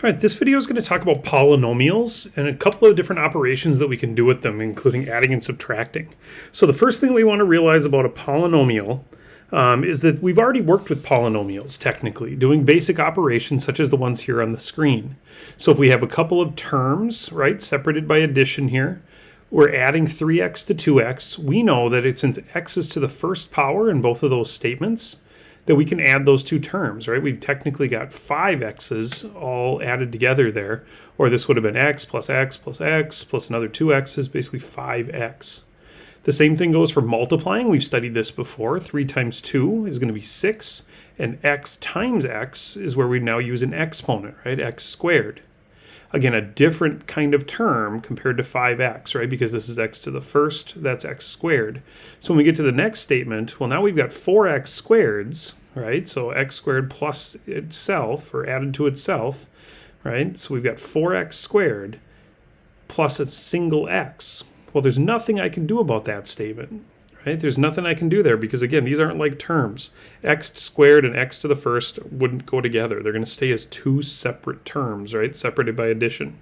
All right, this video is going to talk about polynomials and a couple of different operations that we can do with them, including adding and subtracting. So the first thing we want to realize about a polynomial is that we've already worked with polynomials, technically, doing basic operations such as the ones here on the screen. So if we have a couple of terms, right, separated by addition here, we're adding 3x to 2x. We know that since x is to the first power in both of those statements, that we can add those two terms, right? We've technically got 5 x's all added together there, or this would have been x plus another 2 x's, basically 5x. The same thing goes for multiplying. We've studied this before. 3 times 2 is going to be 6, and x times x is where we now use an exponent, right? X squared. Again, a different kind of term compared to 5x, right? Because this is x to the first, that's x squared. So when we get to the next statement, well, now we've got 4x squareds, right? So x squared plus itself, or added to itself, right? So we've got 4x squared plus a single x. Well, there's nothing I can do about that statement, right? There's nothing I can do there because, again, these aren't like terms. X squared and x to the first wouldn't go together. They're going to stay as two separate terms, right? Separated by addition.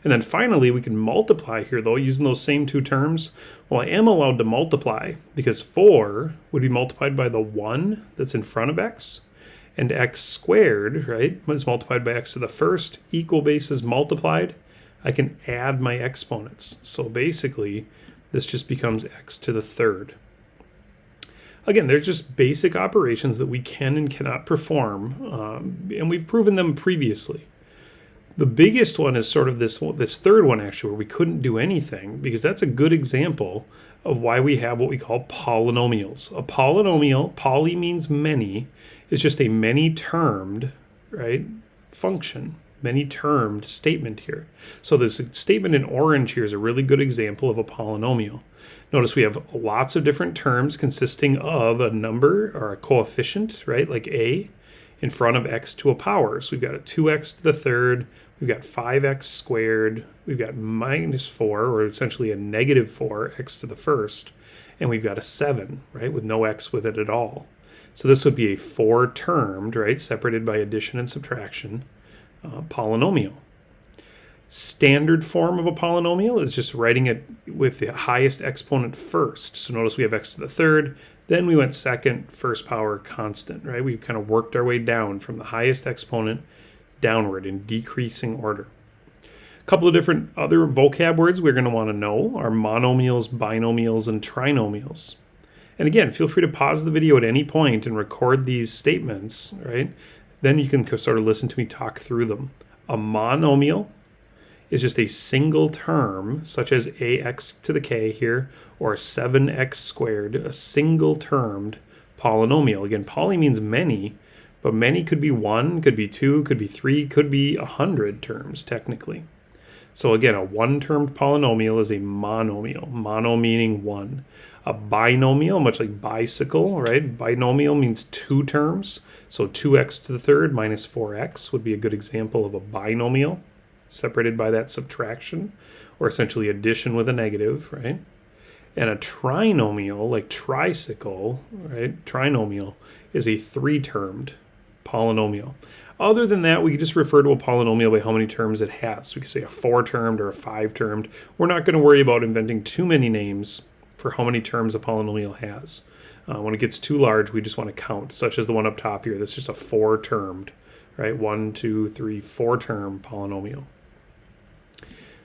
And then finally, we can multiply here, though, using those same two terms. Well, I am allowed to multiply because 4 would be multiplied by the 1 that's in front of x. And x squared, right, is multiplied by x to the first. Equal bases multiplied. I can add my exponents. So basically, this just becomes x to the third. Again, they're just basic operations that we can and cannot perform, and we've proven them previously. The biggest one is sort of this third one, actually, where we couldn't do anything, because that's a good example of why we have what we call polynomials. A polynomial, poly means many, is just a many-termed, right, function. Many-termed statement here. So this statement in orange here is a really good example of a polynomial. Notice we have lots of different terms consisting of a number or a coefficient, right, like a, in front of x to a power. So we've got a 2x to the third, we've got 5x squared, we've got minus 4, or essentially a negative 4x to the first, and we've got a 7, right, with no x with it at all. So this would be a 4-termed, right, separated by addition and subtraction, polynomial. Standard form of a polynomial is just writing it with the highest exponent first. So notice we have x to the third, then we went second, first power constant, right? We kind of worked our way down from the highest exponent downward in decreasing order. A couple of different other vocab words we're going to want to know are monomials, binomials, and trinomials. And again, feel free to pause the video at any point and record these statements, right? Then you can sort of listen to me talk through them. A monomial is just a single term, such as ax to the k here, or 7x squared, a single-termed polynomial. Again, poly means many, but many could be 1, could be 2, could be 3, could be 100 terms, technically. So again, a one-termed polynomial is a monomial, mono meaning 1. A binomial, much like bicycle, right? Binomial means 2 terms. So 2x to the third minus 4x would be a good example of a binomial, separated by that subtraction, or essentially addition with a negative, right? And a trinomial, like tricycle, right? Trinomial is a 3-termed polynomial. Other than that, we can just refer to a polynomial by how many terms it has. So we can say a 4-termed or a 5-termed. We're not going to worry about inventing too many names for how many terms a polynomial has. When it gets too large, we just want to count, such as the one up top here. That's just a 4-termed, right? 1, 2, 3, 4-term polynomial.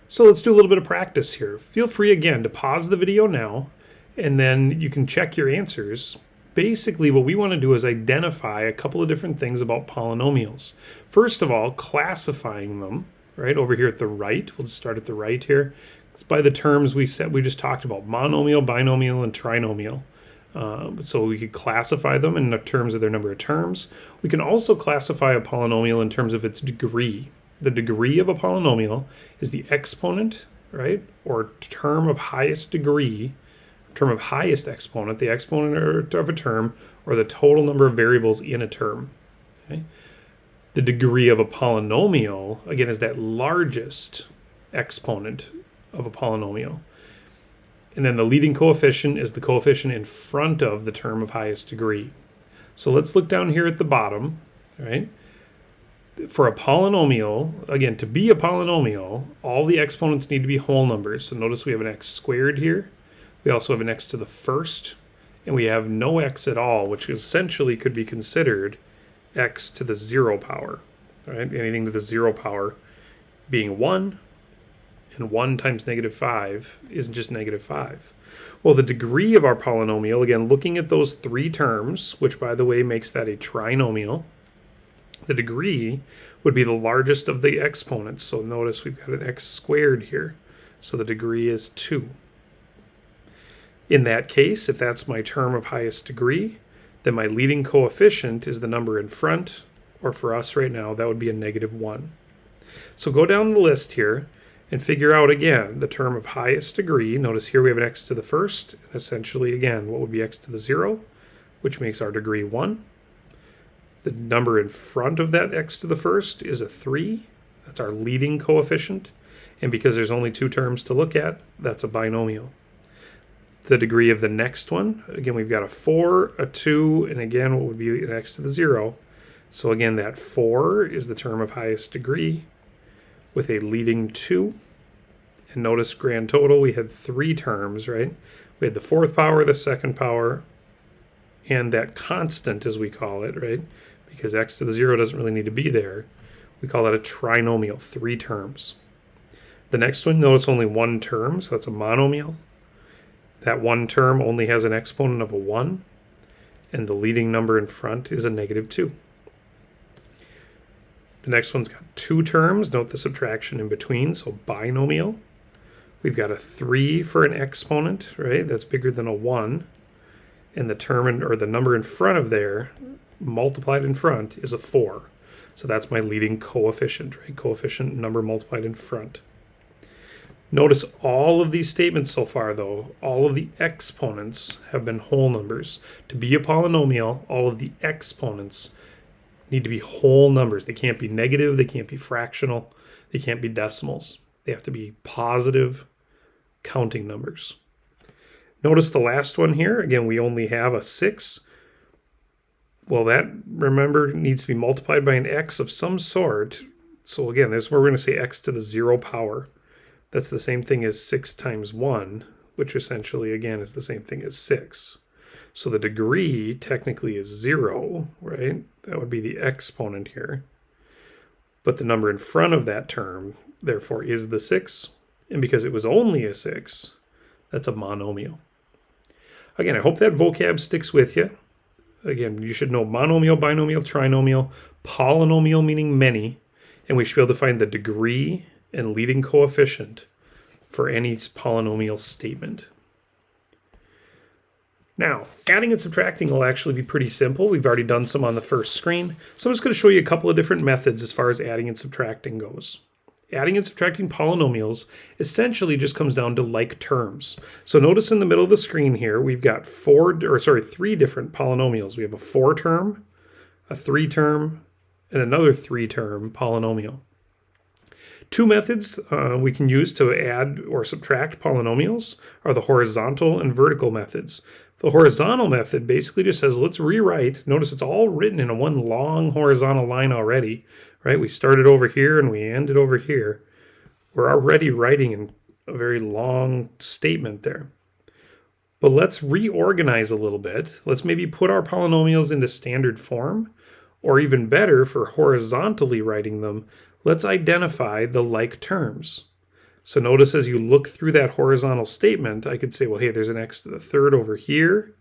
So let's do a little bit of practice here. Feel free, again, to pause the video now, and then you can check your answers. Basically, what we want to do is identify a couple of different things about polynomials. First of all, classifying them, right, over here at the right. We'll just start at the right here. It's by the terms we just talked about, monomial, binomial, and trinomial. So we could classify them in terms of their number of terms. We can also classify a polynomial in terms of its degree. The degree of a polynomial is the exponent, right, or term of highest degree, term of highest exponent, the exponent of a term, or the total number of variables in a term. Okay? The degree of a polynomial, again, is that largest exponent of a polynomial. And then the leading coefficient is the coefficient in front of the term of highest degree. So let's look down here at the bottom, right? for a polynomial, again, to be a polynomial, all the exponents need to be whole numbers. So notice we have an x squared here. We also have an x to the first, and we have no x at all, which essentially could be considered x to the 0 power. Right? Anything to the 0 power being 1, and 1 times -5 isn't just -5. Well, the degree of our polynomial, again, looking at those three terms, which by the way makes that a trinomial, the degree would be the largest of the exponents. So notice we've got an x squared here. So the degree is 2. In that case, if that's my term of highest degree, then my leading coefficient is the number in front, or for us right now, that would be a -1. So go down the list here and figure out again the term of highest degree. Notice here we have an x to the first, and essentially again, what would be x to the 0, which makes our degree 1. The number in front of that x to the first is a 3. That's our leading coefficient. And because there's only two terms to look at, that's a binomial. The degree of the next one, again, we've got a 4, a 2, and again, what would be an x to the 0. So again, that 4 is the term of highest degree with a leading 2. And notice grand total, we had 3 terms, right? We had the 4th power, the 2nd power, and that constant, as we call it, right? Because x to the 0 doesn't really need to be there. We call that a trinomial, 3 terms. The next one, notice only 1 term, so that's a monomial. That 1 term only has an exponent of a 1, and the leading number in front is a -2. The next one's got 2 terms. Note the subtraction in between, so binomial. We've got a 3 for an exponent, right? That's bigger than a 1. And the term or the number in front of there, multiplied in front, is a 4. So that's my leading coefficient, right? Coefficient number multiplied in front. Notice all of these statements so far, though, all of the exponents have been whole numbers. To be a polynomial, all of the exponents need to be whole numbers. They can't be negative, they can't be fractional, they can't be decimals. They have to be positive counting numbers. Notice the last one here. Again, we only have a 6. Well, that, remember, needs to be multiplied by an x of some sort. So again, this is where we're going to say x to the 0 power. That's the same thing as 6 times 1, which essentially, again, is the same thing as 6. So the degree technically is 0, right? That would be the exponent here. But the number in front of that term, therefore, is the 6. And because it was only a 6, that's a monomial. Again, I hope that vocab sticks with you. Again, you should know monomial, binomial, trinomial, polynomial meaning many, and we should be able to find the degree and leading coefficient for any polynomial statement. Now, adding and subtracting will actually be pretty simple. We've already done some on the first screen, so I'm just going to show you a couple of different methods as far as adding and subtracting goes. Adding and subtracting polynomials essentially just comes down to like terms. So notice in the middle of the screen here, we've got 3 different polynomials. We have a 4-term, a 3-term, and another 3-term polynomial. 2 methods we can use to add or subtract polynomials are the horizontal and vertical methods. The horizontal method basically just says, let's rewrite. Notice it's all written in one long horizontal line already, right? We started over here and we ended over here. We're already writing in a very long statement there. But let's reorganize a little bit. Let's maybe put our polynomials into standard form, or even better, for horizontally writing them, let's identify the like terms. So notice as you look through that horizontal statement, I could say, well, hey, there's an x to the 3rd over here.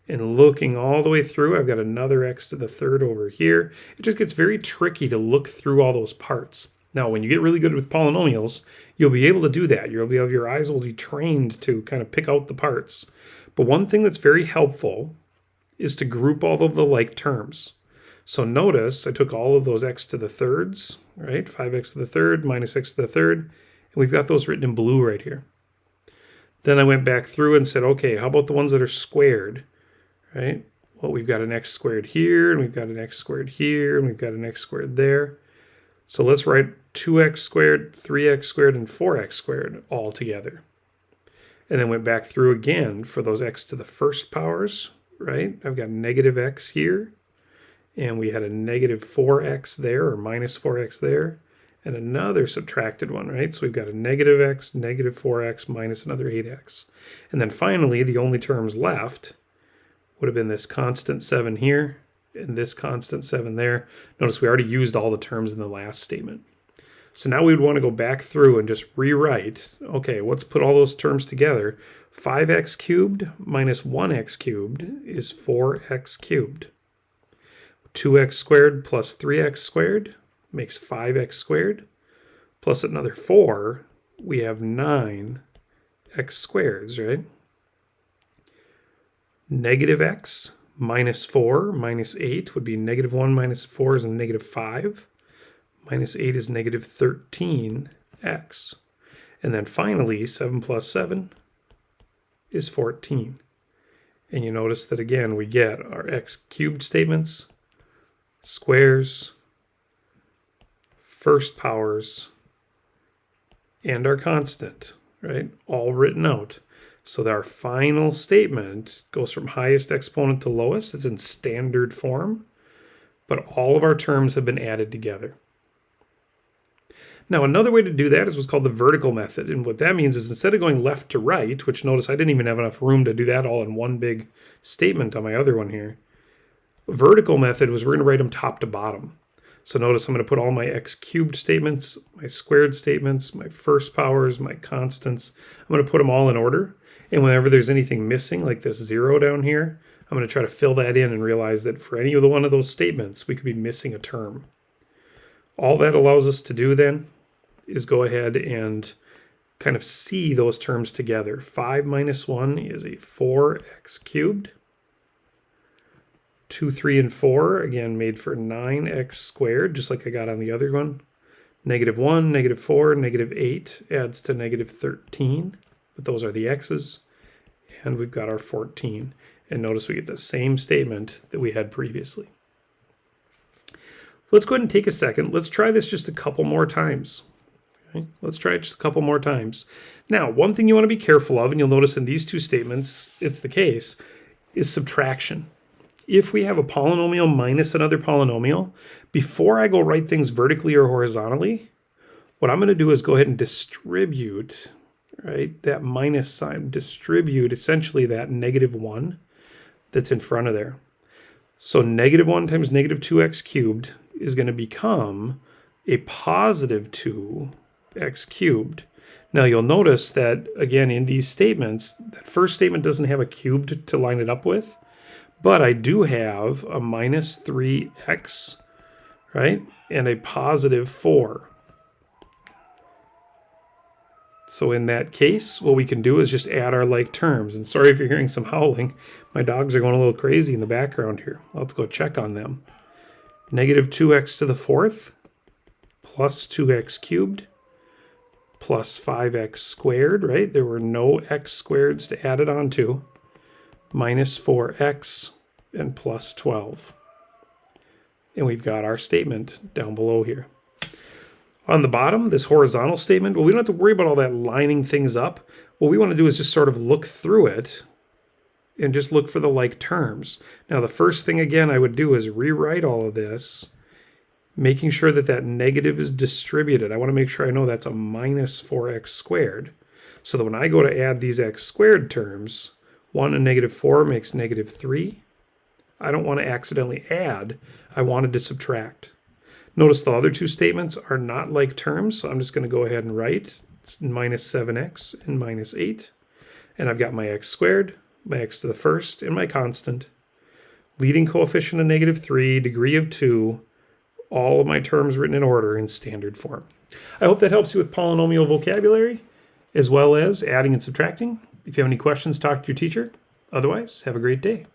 And looking all the way through, I've got another x to the 3rd over here. It just gets very tricky to look through all those parts. Now, when you get really good with polynomials, you'll be able to do that. Your eyes will be trained to kind of pick out the parts. But one thing that's very helpful is to group all of the like terms. So notice I took all of those x to the 3rds, right? 5x to the 3rd minus x to the 3rd, and we've got those written in blue right here. Then I went back through and said, okay, how about the ones that are squared, right? Well, we've got an x squared here, and we've got an x squared here, and we've got an x squared there. So let's write 2x squared, 3x squared, and 4x squared all together. And then went back through again for those x to the 1st powers, right? I've got negative x here, and we had a negative 4x there, or minus 4x there, and another subtracted one, right? So we've got a negative x, negative 4x, minus another 8x. And then finally, the only terms left would have been this constant 7 here, and this constant 7 there. Notice we already used all the terms in the last statement. So now we would want to go back through and just rewrite, okay, let's put all those terms together. 5x cubed minus 1x cubed is 4x cubed. 2x squared plus 3x squared makes 5x squared. Plus another 4, we have 9x squareds, right? Negative x minus 4 minus 8 would be negative 1 minus 4 is a negative 5. Minus 8 is negative 13x. And then finally, 7 plus 7 is 14. And you notice that again, we get our x cubed statements, squares, first powers, and our constant, right? All written out. So that our final statement goes from highest exponent to lowest. It's in standard form, but all of our terms have been added together. Now, another way to do that is what's called the vertical method. And what that means is instead of going left to right, which notice I didn't even have enough room to do that all in one big statement on my other one here. Vertical method was we're going to write them top to bottom. So notice I'm going to put all my x cubed statements, my squared statements, my first powers, my constants. I'm going to put them all in order. And whenever there's anything missing, like this 0 down here, I'm going to try to fill that in and realize that for any of one of those statements, we could be missing a term. All that allows us to do then is go ahead and kind of see those terms together. 5 minus 1 is a 4x cubed. 2, 3, and 4, again, made for 9x squared, just like I got on the other one. Negative 1, negative 4, negative 8 adds to negative 13, but those are the x's. And we've got our 14. And notice we get the same statement that we had previously. Let's go ahead and take a second. Let's try this just a couple more times. Okay? Let's try it just a couple more times. Now, one thing you want to be careful of, and you'll notice in these two statements, it's the case, is subtraction. If we have a polynomial minus another polynomial, before I go write things vertically or horizontally, what I'm going to do is go ahead and distribute, right, that minus sign, distribute essentially that negative 1 that's in front of there. So negative 1 times negative 2x cubed is going to become a positive 2x cubed. Now you'll notice that, again, in these statements, that first statement doesn't have a cubed to line it up with, but I do have a minus 3x, right, and a positive 4. So in that case, what we can do is just add our like terms. And sorry if you're hearing some howling. My dogs are going a little crazy in the background here. I'll have to go check on them. Negative 2x to the 4th plus 2x cubed plus 5x squared, right? There were no x squareds to add it onto. Minus 4x and plus 12. And we've got our statement down below here. On the bottom, this horizontal statement, well, we don't have to worry about all that lining things up. What we want to do is just sort of look through it and just look for the like terms. Now, the first thing, again, I would do is rewrite all of this, making sure that that negative is distributed. I want to make sure I know that's a minus 4x squared, so that when I go to add these x squared terms, 1 and negative 4 makes negative 3. I don't want to accidentally add. I wanted to subtract. Notice the other two statements are not like terms, so I'm just going to go ahead and write minus 7x and minus 8. And I've got my x squared, my x to the first, and my constant. Leading coefficient of negative 3, degree of 2, all of my terms written in order in standard form. I hope that helps you with polynomial vocabulary, as well as adding and subtracting. If you have any questions, talk to your teacher. Otherwise, have a great day.